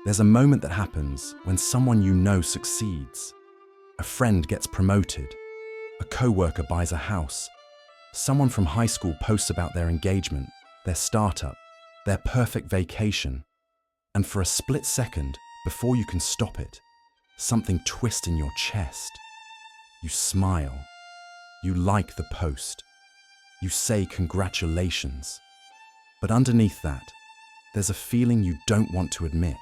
There's a moment that happens when someone you know succeeds. A friend gets promoted. A coworker buys a house. Someone from high school posts about their engagement, their startup, their perfect vacation. And for a split second, before you can stop it, something twists in your chest. You smile. You like the post. You say congratulations. But underneath that, there's a feeling you don't want to admit.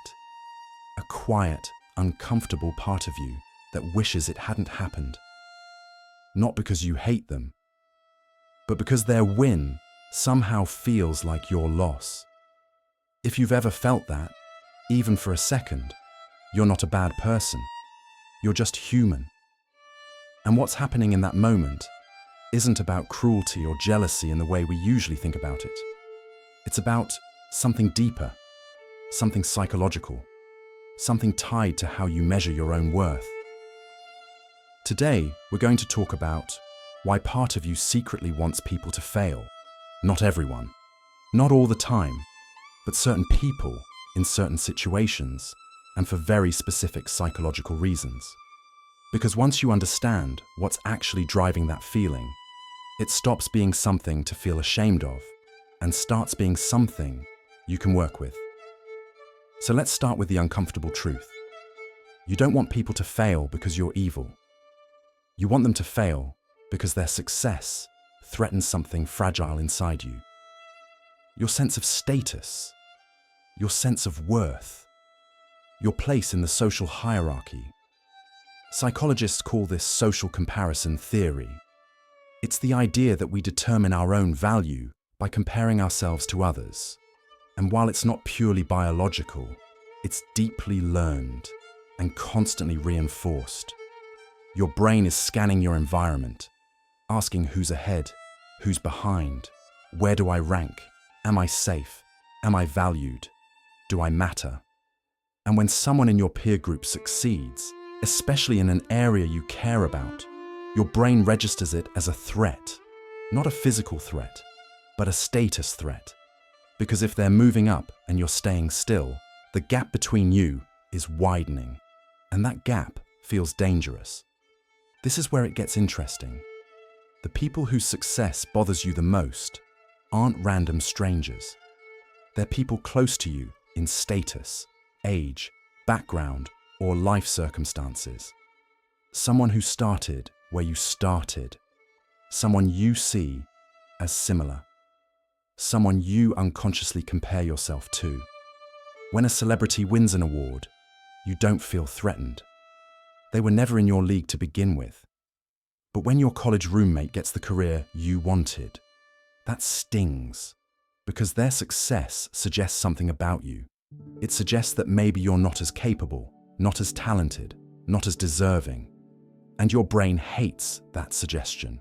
A quiet, uncomfortable part of you that wishes it hadn't happened. Not because you hate them, but because their win somehow feels like your loss. If you've ever felt that, even for a second, you're not a bad person. You're just human. And what's happening in that moment isn't about cruelty or jealousy in the way we usually think about it. It's about something deeper, something psychological, something tied to how you measure your own worth. Today, we're going to talk about why part of you secretly wants people to fail. Not everyone, not all the time, but certain people in certain situations and for very specific psychological reasons. Because once you understand what's actually driving that feeling, it stops being something to feel ashamed of and starts being something you can work with. So let's start with the uncomfortable truth. You don't want people to fail because you're evil. You want them to fail because their success threatens something fragile inside you. Your sense of status, your sense of worth, your place in the social hierarchy. Psychologists call this social comparison theory. It's the idea that we determine our own value by comparing ourselves to others. And while it's not purely biological, it's deeply learned and constantly reinforced. Your brain is scanning your environment, asking who's ahead, who's behind, where do I rank, am I safe, am I valued, do I matter? And when someone in your peer group succeeds, especially in an area you care about, your brain registers it as a threat, not a physical threat, but a status threat. Because if they're moving up and you're staying still, the gap between you is widening, and that gap feels dangerous. This is where it gets interesting. The people whose success bothers you the most aren't random strangers. They're people close to you in status, age, background, or life circumstances. Someone who started where you started. Someone you see as similar. Someone you unconsciously compare yourself to. When a celebrity wins an award, you don't feel threatened. They were never in your league to begin with. But when your college roommate gets the career you wanted, that stings, because their success suggests something about you. It suggests that maybe you're not as capable, not as talented, not as deserving. And your brain hates that suggestion.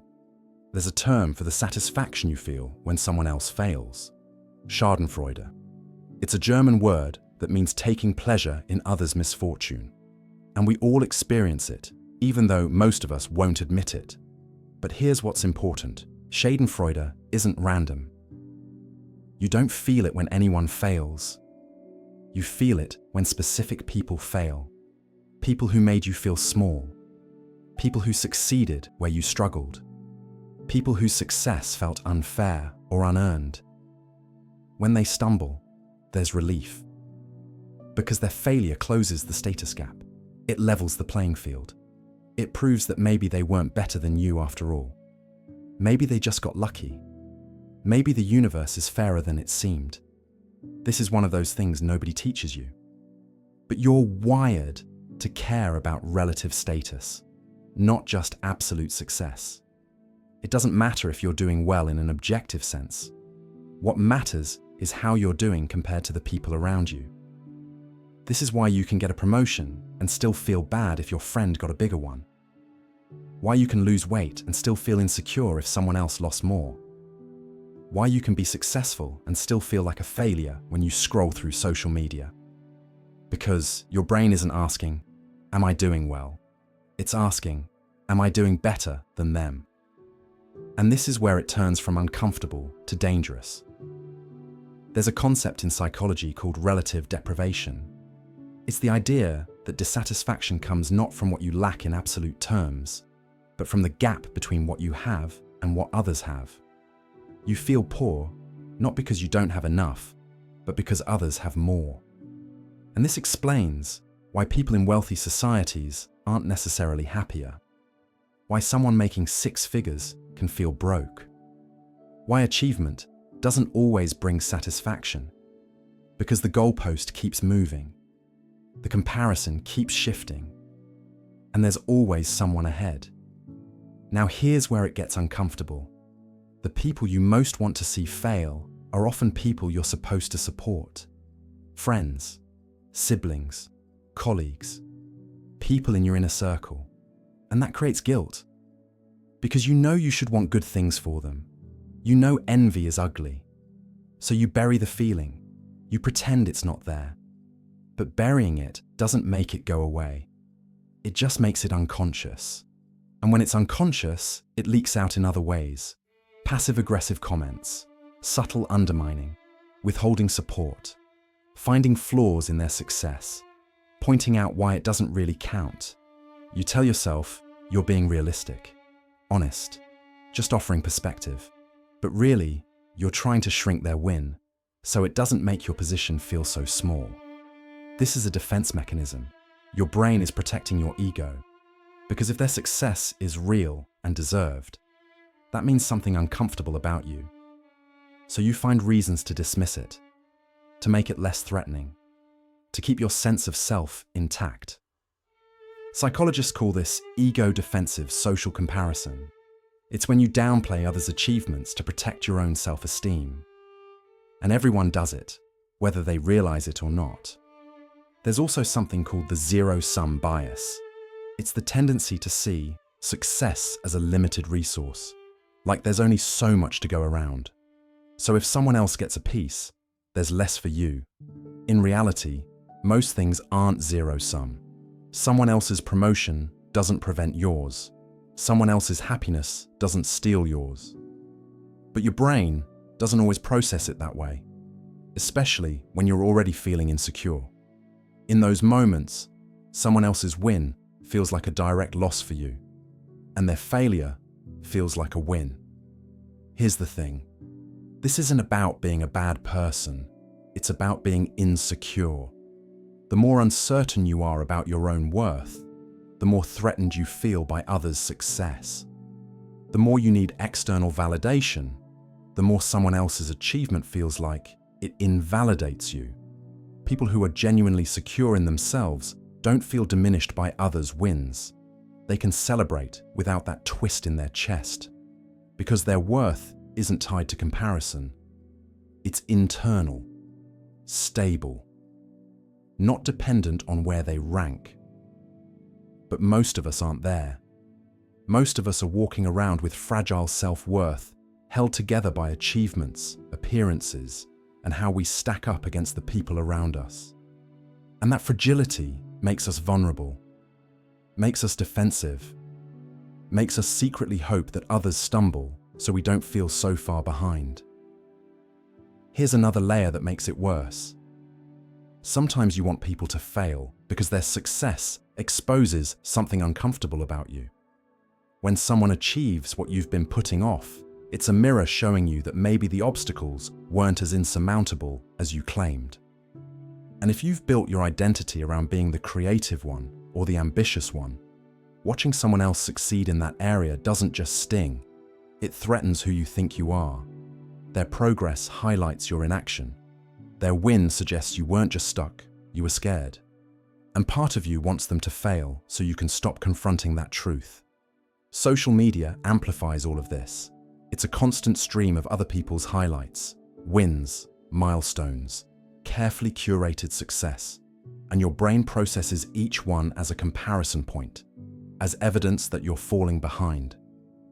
There's a term for the satisfaction you feel when someone else fails. Schadenfreude. It's a German word that means taking pleasure in others' misfortune. And we all experience it, even though most of us won't admit it. But here's what's important. Schadenfreude isn't random. You don't feel it when anyone fails. You feel it when specific people fail. People who made you feel small. People who succeeded where you struggled. People whose success felt unfair or unearned. When they stumble, there's relief. Because their failure closes the status gap. It levels the playing field. It proves that maybe they weren't better than you after all. Maybe they just got lucky. Maybe the universe is fairer than it seemed. This is one of those things nobody teaches you. But you're wired to care about relative status, not just absolute success. It doesn't matter if you're doing well in an objective sense. What matters is how you're doing compared to the people around you. This is why you can get a promotion and still feel bad if your friend got a bigger one. Why you can lose weight and still feel insecure if someone else lost more. Why you can be successful and still feel like a failure when you scroll through social media. Because your brain isn't asking, am I doing well? It's asking, am I doing better than them? And this is where it turns from uncomfortable to dangerous. There's a concept in psychology called relative deprivation. It's the idea that dissatisfaction comes not from what you lack in absolute terms, but from the gap between what you have and what others have. You feel poor, not because you don't have enough, but because others have more. And this explains why people in wealthy societies aren't necessarily happier, why someone making 6 figures can feel broke, why achievement doesn't always bring satisfaction, because the goalpost keeps moving, the comparison keeps shifting, and there's always someone ahead. Now here's where it gets uncomfortable. The people you most want to see fail are often people you're supposed to support. Friends, siblings, colleagues, people in your inner circle. And that creates guilt. Because you know you should want good things for them. You know envy is ugly. So you bury the feeling. You pretend it's not there. But burying it doesn't make it go away. It just makes it unconscious. And when it's unconscious, it leaks out in other ways. Passive-aggressive comments, subtle undermining, withholding support, finding flaws in their success, pointing out why it doesn't really count. You tell yourself you're being realistic, honest, just offering perspective. But really, you're trying to shrink their win, so it doesn't make your position feel so small. This is a defense mechanism. Your brain is protecting your ego. Because if their success is real and deserved, that means something uncomfortable about you. So you find reasons to dismiss it, to make it less threatening, to keep your sense of self intact. Psychologists call this ego-defensive social comparison. It's when you downplay others' achievements to protect your own self-esteem. And everyone does it, whether they realize it or not. There's also something called the zero-sum bias. It's the tendency to see success as a limited resource, like there's only so much to go around. So if someone else gets a piece, there's less for you. In reality, most things aren't zero-sum. Someone else's promotion doesn't prevent yours. Someone else's happiness doesn't steal yours. But your brain doesn't always process it that way, especially when you're already feeling insecure. In those moments, someone else's win feels like a direct loss for you, and their failure feels like a win. Here's the thing. This isn't about being a bad person. It's about being insecure. The more uncertain you are about your own worth, the more threatened you feel by others' success. The more you need external validation, the more someone else's achievement feels like it invalidates you. People who are genuinely secure in themselves don't feel diminished by others' wins. They can celebrate without that twist in their chest, because their worth isn't tied to comparison. It's internal, stable, not dependent on where they rank. But most of us aren't there. Most of us are walking around with fragile self-worth, held together by achievements, appearances, and how we stack up against the people around us. And that fragility makes us vulnerable, makes us defensive, makes us secretly hope that others stumble so we don't feel so far behind. Here's another layer that makes it worse. Sometimes you want people to fail because their success exposes something uncomfortable about you. When someone achieves what you've been putting off, it's a mirror showing you that maybe the obstacles weren't as insurmountable as you claimed. And if you've built your identity around being the creative one or the ambitious one, watching someone else succeed in that area doesn't just sting, it threatens who you think you are. Their progress highlights your inaction. Their win suggests you weren't just stuck, you were scared. And part of you wants them to fail so you can stop confronting that truth. Social media amplifies all of this. It's a constant stream of other people's highlights, wins, milestones, carefully curated success. And your brain processes each one as a comparison point, as evidence that you're falling behind.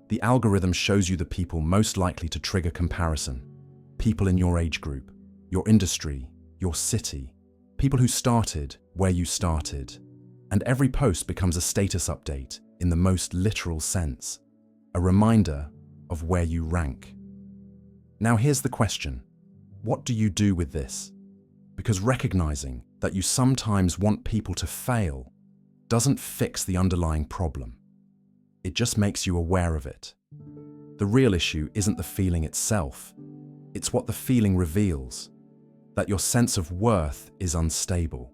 The algorithm shows you the people most likely to trigger comparison. People in your age group, your industry, your city, people who started where you started. And every post becomes a status update in the most literal sense, a reminder of where you rank. Now here's the question. What do you do with this? Because recognizing that you sometimes want people to fail doesn't fix the underlying problem. It just makes you aware of it. The real issue isn't the feeling itself. It's what the feeling reveals. That your sense of worth is unstable.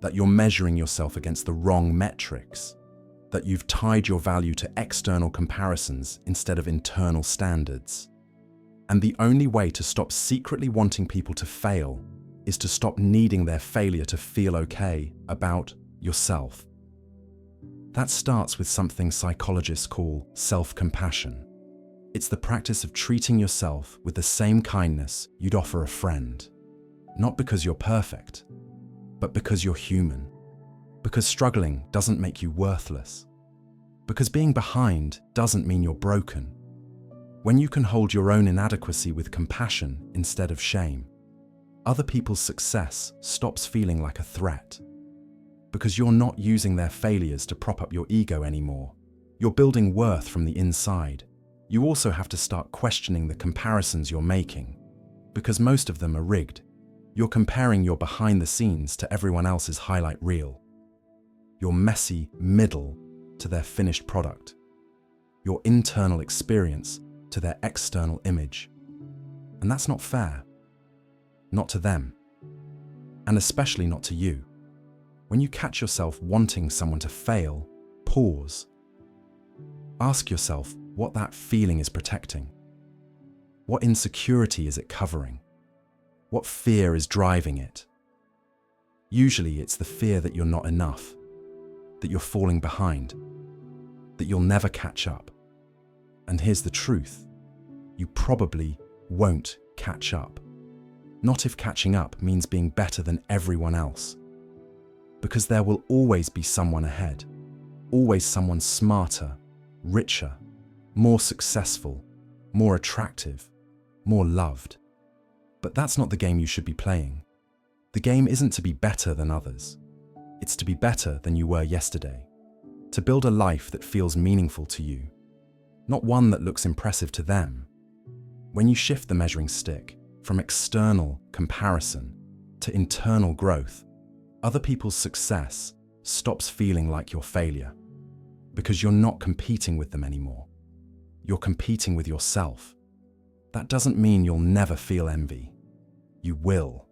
That you're measuring yourself against the wrong metrics. That you've tied your value to external comparisons instead of internal standards. And the only way to stop secretly wanting people to fail is to stop needing their failure to feel okay about yourself. That starts with something psychologists call self-compassion. It's the practice of treating yourself with the same kindness you'd offer a friend. Not because you're perfect, but because you're human. Because struggling doesn't make you worthless. Because being behind doesn't mean you're broken. When you can hold your own inadequacy with compassion instead of shame, other people's success stops feeling like a threat. Because you're not using their failures to prop up your ego anymore. You're building worth from the inside. You also have to start questioning the comparisons you're making, because most of them are rigged. You're comparing your behind the scenes to everyone else's highlight reel. Your messy middle to their finished product. Your internal experience to their external image. And that's not fair. Not to them. And especially not to you. When you catch yourself wanting someone to fail, pause. Ask yourself what that feeling is protecting. What insecurity is it covering? What fear is driving it? Usually it's the fear that you're not enough, that you're falling behind, that you'll never catch up. And here's the truth, you probably won't catch up. Not if catching up means being better than everyone else. Because there will always be someone ahead, always someone smarter, richer, more successful, more attractive, more loved. But that's not the game you should be playing. The game isn't to be better than others. It's to be better than you were yesterday. To build a life that feels meaningful to you, not one that looks impressive to them. When you shift the measuring stick from external comparison to internal growth, other people's success stops feeling like your failure. Because you're not competing with them anymore. You're competing with yourself. That doesn't mean you'll never feel envy. You will.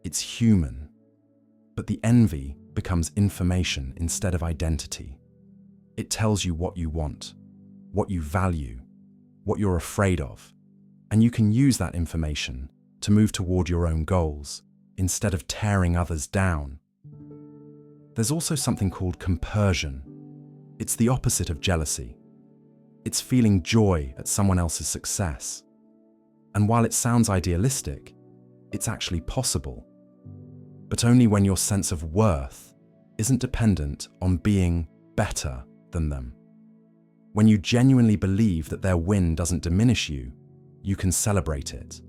It's human. But the envy becomes information instead of identity. It tells you what you want, what you value, what you're afraid of, and you can use that information to move toward your own goals instead of tearing others down. There's also something called compersion. It's the opposite of jealousy. It's feeling joy at someone else's success. And while it sounds idealistic, it's actually possible. But only when your sense of worth isn't dependent on being better than them. When you genuinely believe that their win doesn't diminish you, you can celebrate it.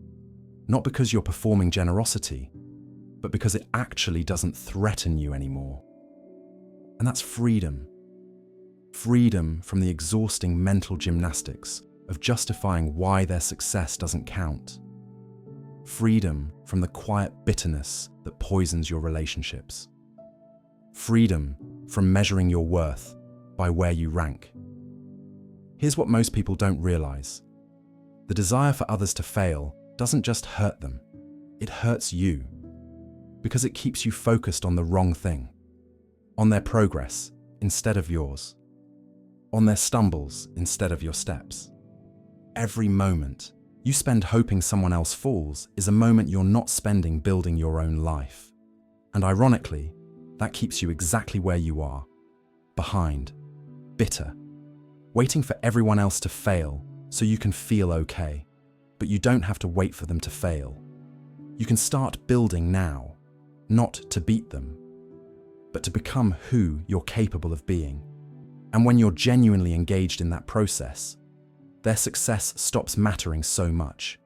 Not because you're performing generosity, but because it actually doesn't threaten you anymore. And that's freedom. Freedom from the exhausting mental gymnastics of justifying why their success doesn't count. Freedom from the quiet bitterness that poisons your relationships. Freedom from measuring your worth by where you rank. Here's what most people don't realize. The desire for others to fail doesn't just hurt them, it hurts you. Because it keeps you focused on the wrong thing. On their progress instead of yours. On their stumbles instead of your steps. Every moment you spend hoping someone else falls is a moment you're not spending building your own life. And ironically, that keeps you exactly where you are. Behind. Bitter. Waiting for everyone else to fail so you can feel okay. But you don't have to wait for them to fail. You can start building now, not to beat them, but to become who you're capable of being. And when you're genuinely engaged in that process, their success stops mattering so much,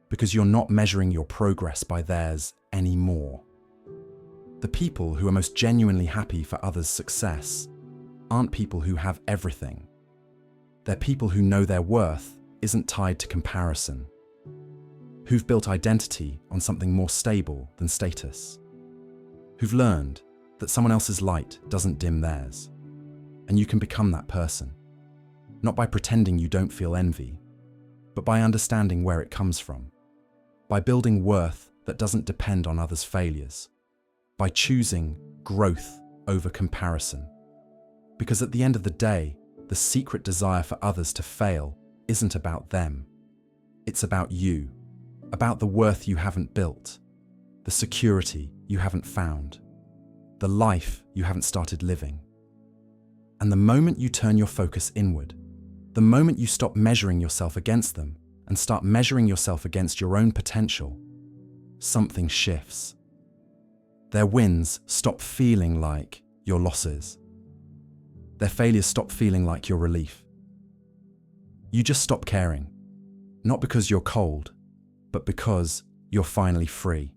because you're not measuring your progress by theirs anymore. The people who are most genuinely happy for others' success aren't people who have everything. They're people who know their worth isn't tied to comparison. who've built identity on something more stable than status, who've learned that someone else's light doesn't dim theirs. And you can become that person, not by pretending you don't feel envy, but by understanding where it comes from, by building worth that doesn't depend on others' failures, by choosing growth over comparison. Because at the end of the day, the secret desire for others to fail isn't about them. It's about you, about the worth you haven't built, the security you haven't found, the life you haven't started living. And the moment you turn your focus inward, the moment you stop measuring yourself against them and start measuring yourself against your own potential, something shifts. Their wins stop feeling like your losses. Their failures stop feeling like your relief. You just stop caring, not because you're cold, but because you're finally free.